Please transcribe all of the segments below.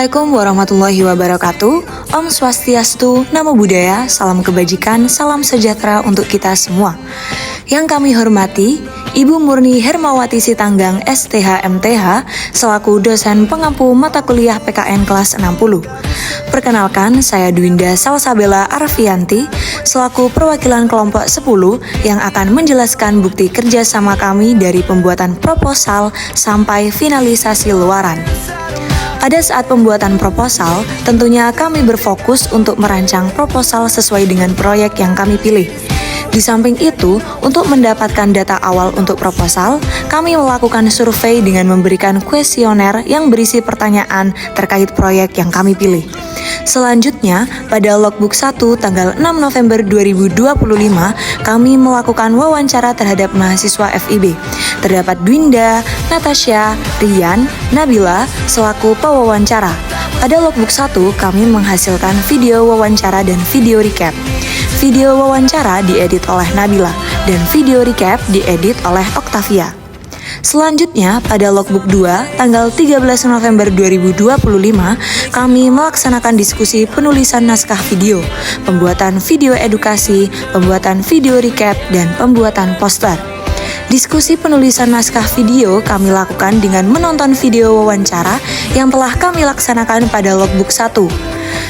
Assalamualaikum warahmatullahi wabarakatuh. Om Swastiastu, Namo Buddhaya, salam kebajikan, salam sejahtera untuk kita semua. Yang kami hormati, Ibu Murni Hermawati Sitanggang STH MTH selaku dosen pengampu mata kuliah PKN kelas 60. Perkenalkan, saya Dwinda Salsabella Arfianti selaku perwakilan kelompok 10 yang akan menjelaskan bukti kerjasama kami dari pembuatan proposal sampai finalisasi luaran. Pada saat pembuatan proposal, tentunya kami berfokus untuk merancang proposal sesuai dengan proyek yang kami pilih. Di samping itu, untuk mendapatkan data awal untuk proposal, kami melakukan survei dengan memberikan kuesioner yang berisi pertanyaan terkait proyek yang kami pilih. Selanjutnya, pada logbook 1 tanggal 6 November 2025, kami melakukan wawancara terhadap mahasiswa FIB. Terdapat Dwinda, Natasha, Rian, Nabila selaku pewawancara. Pada logbook 1, kami menghasilkan video wawancara dan video recap. Video wawancara diedit oleh Nabila dan video recap diedit oleh Octavia. Selanjutnya, pada logbook 2, tanggal 13 November 2025, kami melaksanakan diskusi penulisan naskah video, pembuatan video edukasi, pembuatan video recap, dan pembuatan poster. Diskusi penulisan naskah video kami lakukan dengan menonton video wawancara yang telah kami laksanakan pada logbook 1.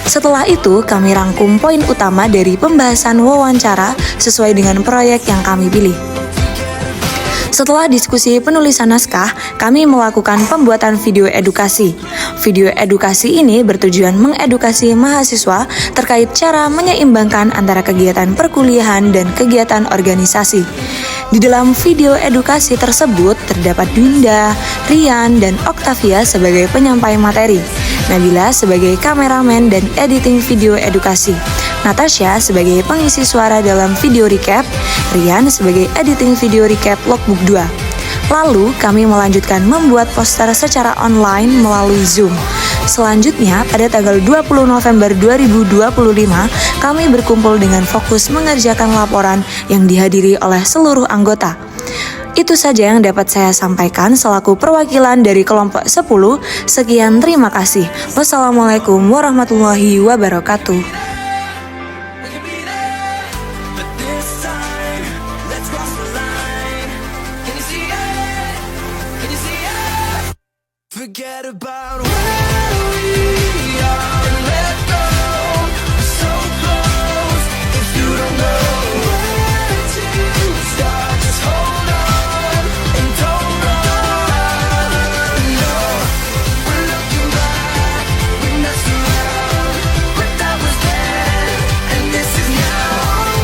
Setelah itu, kami rangkum poin utama dari pembahasan wawancara sesuai dengan proyek yang kami pilih. Setelah diskusi penulisan naskah, kami melakukan pembuatan video edukasi. Video edukasi ini bertujuan mengedukasi mahasiswa terkait cara menyeimbangkan antara kegiatan perkuliahan dan kegiatan organisasi. Di dalam video edukasi tersebut terdapat Dwinda, Rian, dan Octavia sebagai penyampai materi, Nabila sebagai kameramen dan editing video edukasi, Natasha sebagai pengisi suara dalam video recap, Rian sebagai editing video recap logbook 2. Lalu, kami melanjutkan membuat poster secara online melalui Zoom. Selanjutnya, pada tanggal 20 November 2025, kami berkumpul dengan fokus mengerjakan laporan yang dihadiri oleh seluruh anggota. Itu saja yang dapat saya sampaikan selaku perwakilan dari kelompok 10. Sekian, terima kasih. Wassalamualaikum warahmatullahi wabarakatuh. Forget about where we are and let go. So close, if you don't know where to start, just hold on and don't run. No, we're looking back, we're messing around, but that was then, and this is now.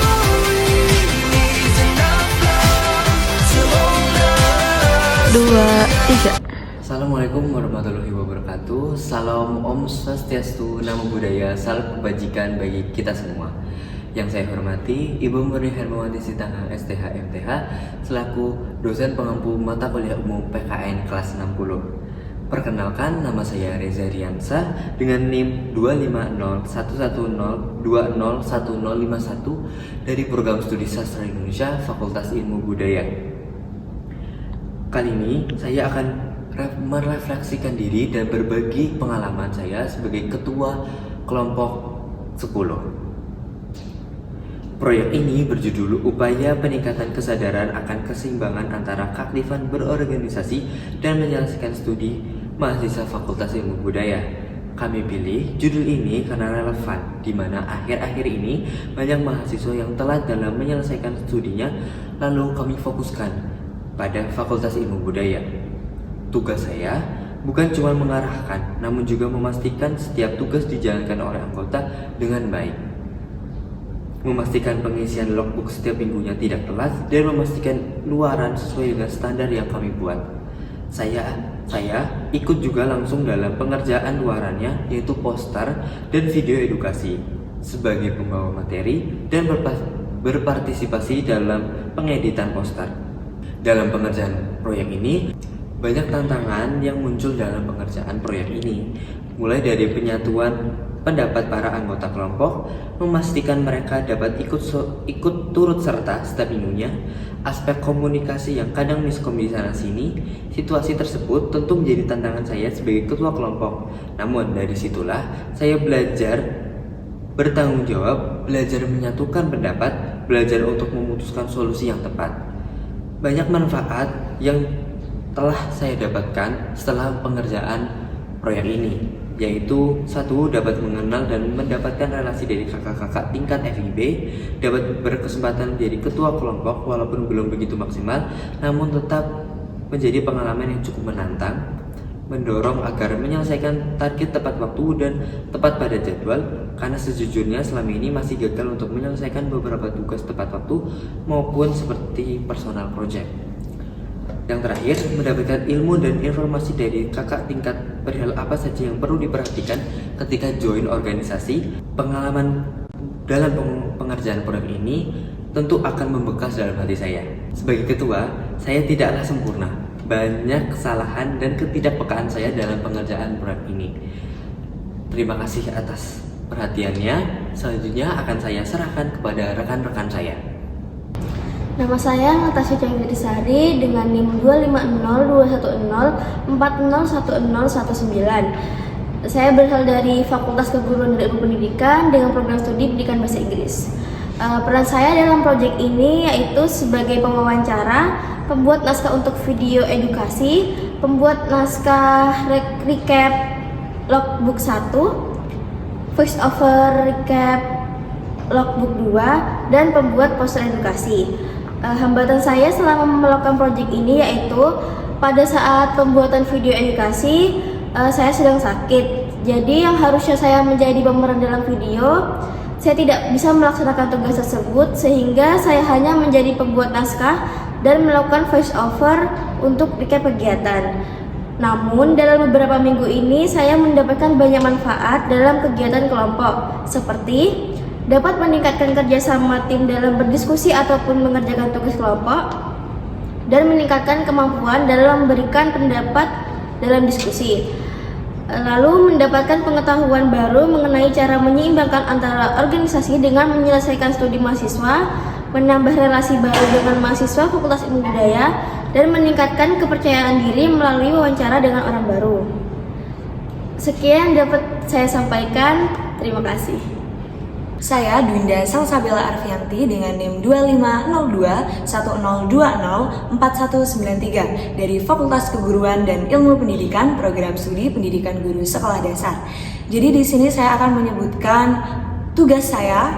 All we need is enough love to hold on. 2, 3. Assalamualaikum warahmatullahi wabarakatuh. Salam Om Swastiastu, Namo Buddhaya, salam kebajikan bagi kita semua. Yang saya hormati Ibu Murni Hermawati Sitanggang STH MTH selaku dosen pengampu mata kuliah umum PKN kelas 60. Perkenalkan, nama saya Reza Riansah dengan NIM 25011020151 dari Program Studi Sastra Indonesia Fakultas Ilmu Budaya. Kali ini saya akan merefleksikan diri dan berbagi pengalaman saya sebagai ketua kelompok 10. Proyek ini berjudul Upaya Peningkatan Kesadaran akan Keseimbangan Antara Keaktifan Berorganisasi dan Menyelesaikan Studi Mahasiswa Fakultas Ilmu Budaya. Kami pilih judul ini karena relevan, di mana akhir-akhir ini banyak mahasiswa yang telat dalam menyelesaikan studinya, lalu kami fokuskan pada Fakultas Ilmu Budaya. Tugas saya bukan cuma mengarahkan, namun juga memastikan setiap tugas dijalankan oleh anggota dengan baik. Memastikan pengisian logbook setiap minggunya tidak telat dan memastikan luaran sesuai dengan standar yang kami buat. Saya ikut juga langsung dalam pengerjaan luarannya, yaitu poster dan video edukasi sebagai pembawa materi dan berpartisipasi dalam pengeditan poster. Dalam pengerjaan proyek ini, banyak tantangan yang muncul dalam pengerjaan proyek ini, mulai dari penyatuan pendapat para anggota kelompok, memastikan mereka dapat ikut turut serta setiap minggunya. Aspek komunikasi yang kadang miskom di sana sini, situasi tersebut tentu menjadi tantangan saya sebagai ketua kelompok. Namun dari situlah saya belajar bertanggung jawab, belajar menyatukan pendapat, belajar untuk memutuskan solusi yang tepat. Banyak manfaat yang telah saya dapatkan setelah pengerjaan proyek ini, yaitu satu, dapat mengenal dan mendapatkan relasi dari kakak-kakak tingkat FIB, dapat berkesempatan menjadi ketua kelompok walaupun belum begitu maksimal, namun tetap menjadi pengalaman yang cukup menantang, mendorong agar menyelesaikan target tepat waktu dan tepat pada jadwal, karena sejujurnya selama ini masih gagal untuk menyelesaikan beberapa tugas tepat waktu maupun seperti personal project. Yang terakhir, mendapatkan ilmu dan informasi dari kakak tingkat perihal apa saja yang perlu diperhatikan ketika join organisasi. Pengalaman dalam pengerjaan proyek ini tentu akan membekas dalam hati saya. Sebagai ketua, saya tidaklah sempurna. Banyak kesalahan dan ketidakpekaan saya dalam pengerjaan proyek ini. Terima kasih atas perhatiannya. Selanjutnya akan saya serahkan kepada rekan-rekan saya. Nama saya Natasha Chandrisari dengan NIM 2502104011019. Saya berasal dari Fakultas Keguruan dan Ilmu Pendidikan dengan program studi pendidikan bahasa Inggris. Peran saya dalam proyek ini yaitu sebagai pewawancara, pembuat naskah untuk video edukasi, pembuat naskah recap logbook 1, voice over recap logbook 2, dan pembuat poster edukasi. Hambatan saya selama melakukan proyek ini yaitu pada saat pembuatan video edukasi saya sedang sakit. Jadi yang harusnya saya menjadi pemeran dalam video, saya tidak bisa melaksanakan tugas tersebut sehingga saya hanya menjadi pembuat naskah dan melakukan voice over untuk recap kegiatan. Namun dalam beberapa minggu ini saya mendapatkan banyak manfaat dalam kegiatan kelompok, seperti dapat meningkatkan kerjasama tim dalam berdiskusi ataupun mengerjakan tugas kelompok, dan meningkatkan kemampuan dalam memberikan pendapat dalam diskusi. Lalu mendapatkan pengetahuan baru mengenai cara menyeimbangkan antara organisasi dengan menyelesaikan studi mahasiswa, menambah relasi baru dengan mahasiswa Fakultas Ilmu Budaya, dan meningkatkan kepercayaan diri melalui wawancara dengan orang baru. Sekian dapat saya sampaikan. Terima kasih. Saya Dwinda Salsabella Arfianti dengan NIM 250210204193 dari Fakultas Keguruan dan Ilmu Pendidikan Program Studi Pendidikan Guru Sekolah Dasar. Jadi di sini saya akan menyebutkan tugas saya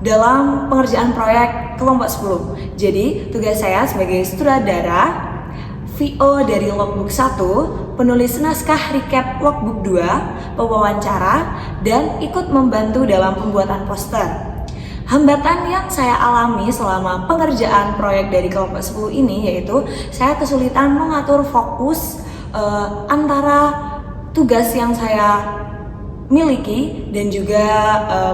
dalam pengerjaan proyek kelompok 10. Jadi tugas saya sebagai sutradara, VO dari logbook 1, penulis naskah recap logbook 2, pewawancara, dan ikut membantu dalam pembuatan poster. Hambatan yang saya alami selama pengerjaan proyek dari kelompok 10 ini yaitu saya kesulitan mengatur fokus antara tugas yang saya miliki dan juga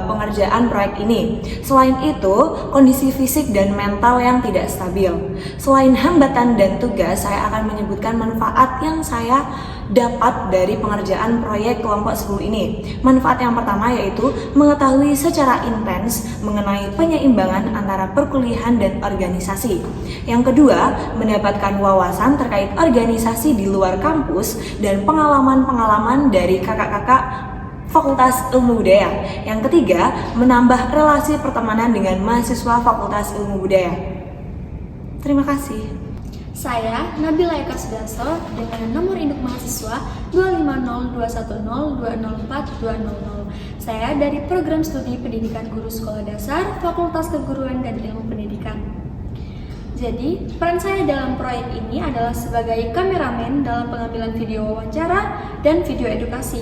pengerjaan proyek ini. Selain itu, kondisi fisik dan mental yang tidak stabil. Selain hambatan dan tugas, saya akan menyebutkan manfaat yang saya dapat dari pengerjaan proyek kelompok 10 ini. Manfaat yang pertama yaitu mengetahui secara intens mengenai penyeimbangan antara perkuliahan dan organisasi. Yang kedua, mendapatkan wawasan terkait organisasi di luar kampus dan pengalaman-pengalaman dari kakak-kakak Fakultas Ilmu Budaya. Yang ketiga, menambah relasi pertemanan dengan mahasiswa Fakultas Ilmu Budaya. Terima kasih. Saya Nabila Eka Sudarso dengan nomor induk mahasiswa 2502102042000. Saya dari Program Studi Pendidikan Guru Sekolah Dasar Fakultas Keguruan dan Ilmu Pendidikan. Jadi, peran saya dalam proyek ini adalah sebagai kameramen dalam pengambilan video wawancara dan video edukasi,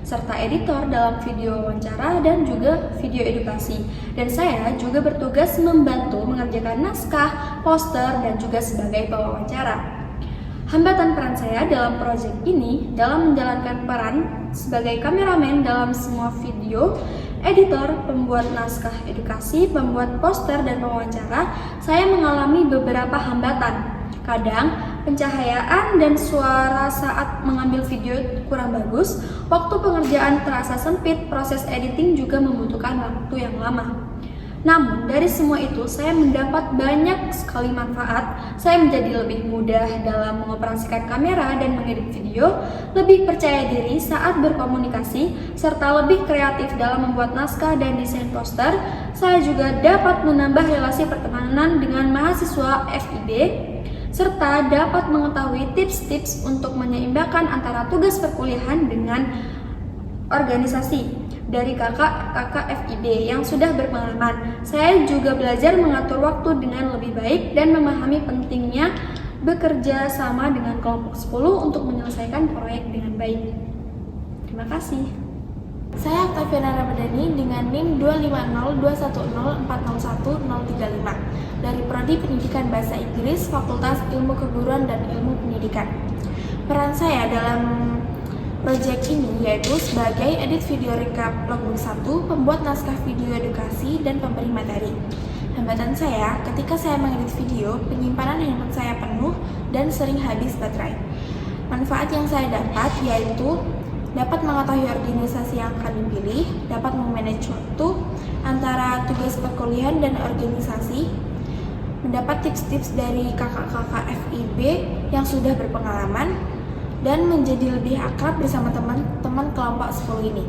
serta editor dalam video wawancara dan juga video edukasi. Dan saya juga bertugas membantu mengerjakan naskah, poster, dan juga sebagai pewawancara. Hambatan peran saya dalam proyek ini dalam menjalankan peran sebagai kameramen dalam semua video, editor, pembuat naskah edukasi, pembuat poster, dan pewawancara, saya mengalami beberapa hambatan. Kadang pencahayaan dan suara saat mengambil video kurang bagus, waktu pengerjaan terasa sempit, proses editing juga membutuhkan waktu yang lama. Namun, dari semua itu, saya mendapat banyak sekali manfaat. Saya menjadi lebih mudah dalam mengoperasikan kamera dan mengedit video, lebih percaya diri saat berkomunikasi, serta lebih kreatif dalam membuat naskah dan desain poster. Saya juga dapat menambah relasi pertemanan dengan mahasiswa FIB, serta dapat mengetahui tips-tips untuk menyeimbangkan antara tugas perkuliahan dengan organisasi dari kakak-kakak FIB yang sudah berpengalaman. Saya juga belajar mengatur waktu dengan lebih baik dan memahami pentingnya bekerja sama dengan kelompok 10 untuk menyelesaikan proyek dengan baik. Terima kasih. Saya Octaviana Ramadhani dengan NIM 25021040135 dari Prodi Pendidikan Bahasa Inggris Fakultas Ilmu Keguruan dan Ilmu Pendidikan. Peran saya dalam proyek ini yaitu sebagai edit video recap logbook 1, pembuat naskah video edukasi, dan pemberi materi. Hambatan saya ketika saya mengedit video, penyimpanan handphone saya penuh dan sering habis baterai. Manfaat yang saya dapat yaitu dapat mengetahui organisasi yang akan dipilih, dapat memanage waktu antara tugas perkuliahan dan organisasi, mendapat tips-tips dari kakak-kakak FIB yang sudah berpengalaman, dan menjadi lebih akrab bersama teman-teman kelompok 10 ini.